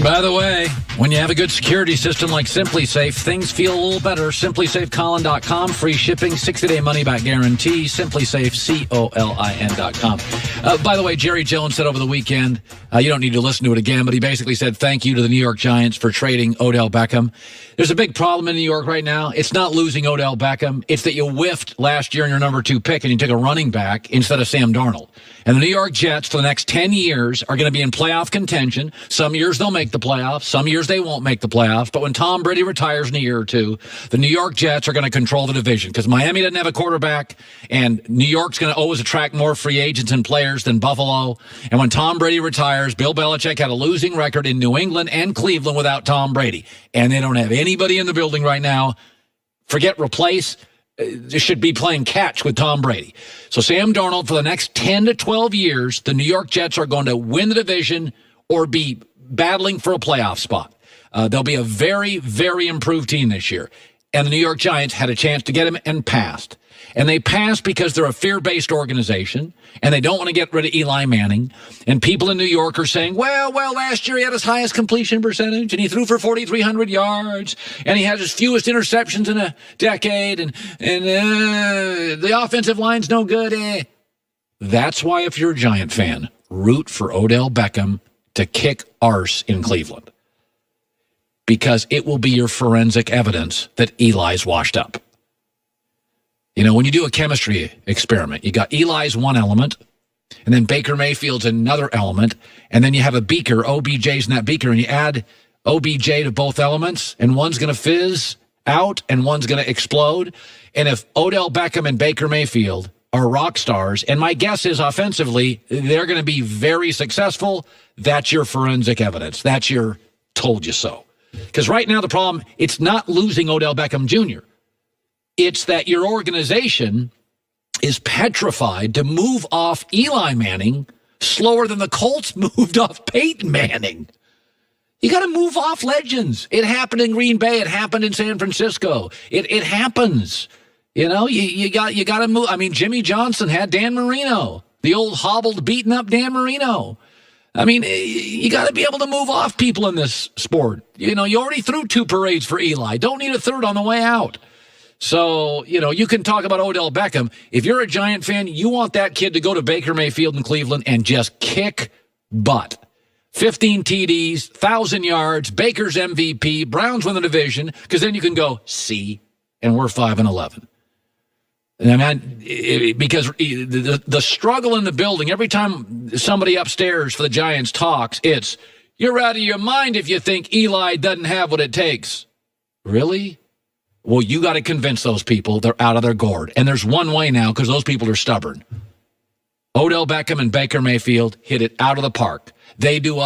By the way, when you have a good security system like SimpliSafe, things feel a little better. SimpliSafeColin.com. Free shipping, 60-day money-back guarantee. SimpliSafe, COLIN.com. By the way, Jerry Jones said over the weekend, you don't need to listen to it again, but he basically said thank you to the New York Giants for trading Odell Beckham. There's a big problem in New York right now. It's not losing Odell Beckham. It's that you whiffed last year in your number 2 pick and you took a running back instead of Sam Darnold. And the New York Jets for the next 10 years are going to be in playoff contention. Some years they'll make the playoffs. Some years they won't make the playoffs. But when Tom Brady retires in a year or two, the New York Jets are going to control the division because Miami doesn't have a quarterback, and New York's going to always attract more free agents and players than Buffalo. And when Tom Brady retires, Bill Belichick had a losing record in New England and Cleveland without Tom Brady. And they don't have anybody in the building right now. Forget replace. They should be playing catch with Tom Brady. So Sam Darnold, for the next 10 to 12 years, the New York Jets are going to win the division or be battling for a playoff spot. They'll be a very, very improved team this year. And the New York Giants had a chance to get him and passed. And they passed because they're a fear-based organization, and they don't want to get rid of Eli Manning. And people in New York are saying, well, last year he had his highest completion percentage, and he threw for 4,300 yards, and he had his fewest interceptions in a decade, and the offensive line's no good. That's why, if you're a Giant fan, root for Odell Beckham to kick arse in Cleveland, because it will be your forensic evidence that Eli's washed up. You know, when you do a chemistry experiment, you got Eli's one element, and then Baker Mayfield's another element, and then you have a beaker, OBJ's in that beaker, and you add OBJ to both elements, and one's going to fizz out, and one's going to explode. And if Odell Beckham and Baker Mayfield are rock stars, and my guess is offensively, they're going to be very successful, that's your forensic evidence. That's your told you so. Because right now the problem, it's not losing Odell Beckham Jr., it's that your organization is petrified to move off Eli Manning slower than the Colts moved off Peyton Manning. You got to move off legends. It happened in Green Bay. It happened in San Francisco. It happens. You know, you got to move. I mean, Jimmy Johnson had Dan Marino, the old hobbled, beaten up Dan Marino. I mean, you got to be able to move off people in this sport. You know, you already threw 2 parades for Eli. Don't need a third on the way out. So, you know, you can talk about Odell Beckham. If you're a Giant fan, you want that kid to go to Baker Mayfield in Cleveland and just kick butt. 15 TDs, 1,000 yards, Baker's MVP, Browns win the division, because then you can go, see, and we're 5-11. And I mean, because the struggle in the building, every time somebody upstairs for the Giants talks, it's, you're out of your mind if you think Eli doesn't have what it takes. Really? Well, you got to convince those people they're out of their gourd. And there's one way now, because those people are stubborn. Odell Beckham and Baker Mayfield hit it out of the park. They do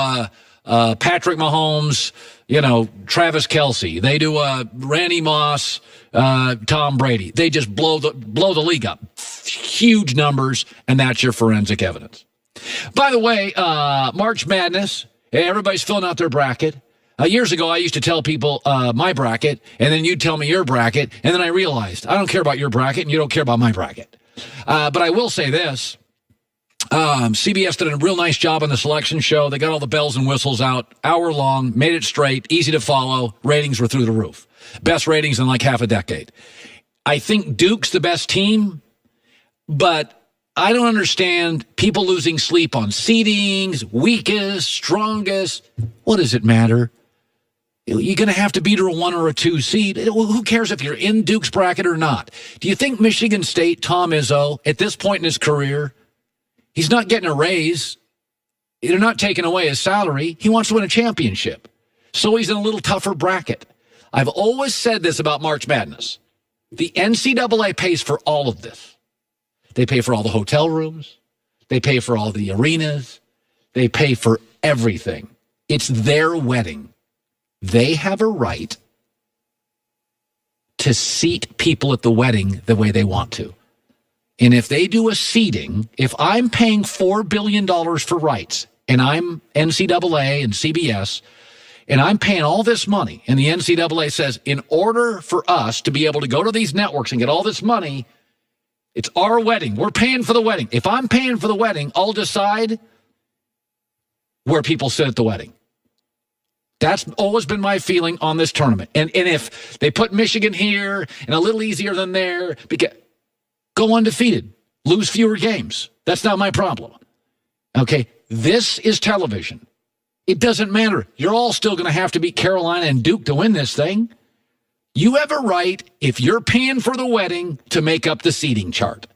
Patrick Mahomes, you know, Travis Kelce. They do Randy Moss, Tom Brady. They just blow the league up. Huge numbers, and that's your forensic evidence. By the way, March Madness, everybody's filling out their bracket. Years ago, I used to tell people my bracket, and then you'd tell me your bracket, and then I realized I don't care about your bracket, and you don't care about my bracket. But I will say this. CBS did a real nice job on the selection show. They got all the bells and whistles out, hour long, made it straight, easy to follow. Ratings were through the roof. Best ratings in like half a decade. I think Duke's the best team, but I don't understand people losing sleep on seedings, weakest, strongest. What does it matter? You're going to have to beat her a 1 or a 2 seed. Who cares if you're in Duke's bracket or not? Do you think Michigan State, Tom Izzo, at this point in his career, he's not getting a raise. They're not taking away his salary. He wants to win a championship. So he's in a little tougher bracket. I've always said this about March Madness. The NCAA pays for all of this. They pay for all the hotel rooms. They pay for all the arenas. They pay for everything. It's their wedding. They have a right to seat people at the wedding the way they want to. And if they do a seating, if I'm paying $4 billion for rights, and I'm NCAA and CBS, and I'm paying all this money, and the NCAA says, in order for us to be able to go to these networks and get all this money, it's our wedding. We're paying for the wedding. If I'm paying for the wedding, I'll decide where people sit at the wedding. That's always been my feeling on this tournament. And if they put Michigan here and a little easier than there, go undefeated, lose fewer games. That's not my problem. Okay, this is television. It doesn't matter. You're all still going to have to beat Carolina and Duke to win this thing. You have a right, if you're paying for the wedding, to make up the seating chart.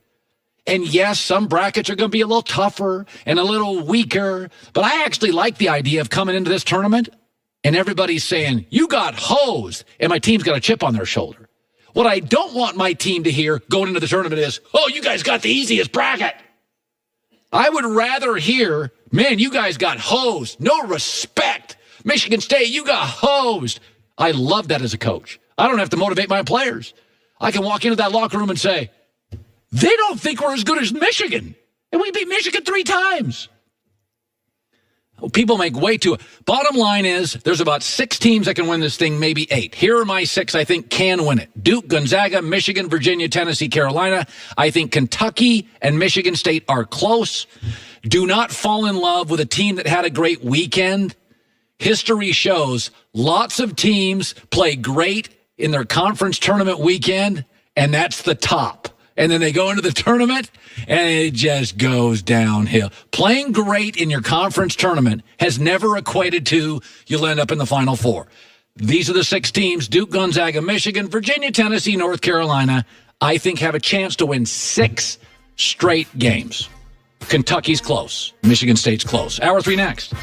And yes, some brackets are going to be a little tougher and a little weaker, but I actually like the idea of coming into this tournament and everybody's saying, you got hosed, and my team's got a chip on their shoulder. What I don't want my team to hear going into the tournament is, oh, you guys got the easiest bracket. I would rather hear, man, you guys got hosed. No respect. Michigan State, you got hosed. I love that as a coach. I don't have to motivate my players. I can walk into that locker room and say, they don't think we're as good as Michigan. And we beat Michigan 3 times. People make way too. Bottom line is there's about 6 teams that can win this thing, maybe 8. Here are my 6 I think can win it. Duke, Gonzaga, Michigan, Virginia, Tennessee, Carolina. I think Kentucky and Michigan State are close. Do not fall in love with a team that had a great weekend. History shows lots of teams play great in their conference tournament weekend, and that's the top. And then they go into the tournament, and it just goes downhill. Playing great in your conference tournament has never equated to you'll end up in the Final Four. These are the 6 teams, Duke, Gonzaga, Michigan, Virginia, Tennessee, North Carolina, I think have a chance to win 6 straight games. Kentucky's close. Michigan State's close. Hour 3 next.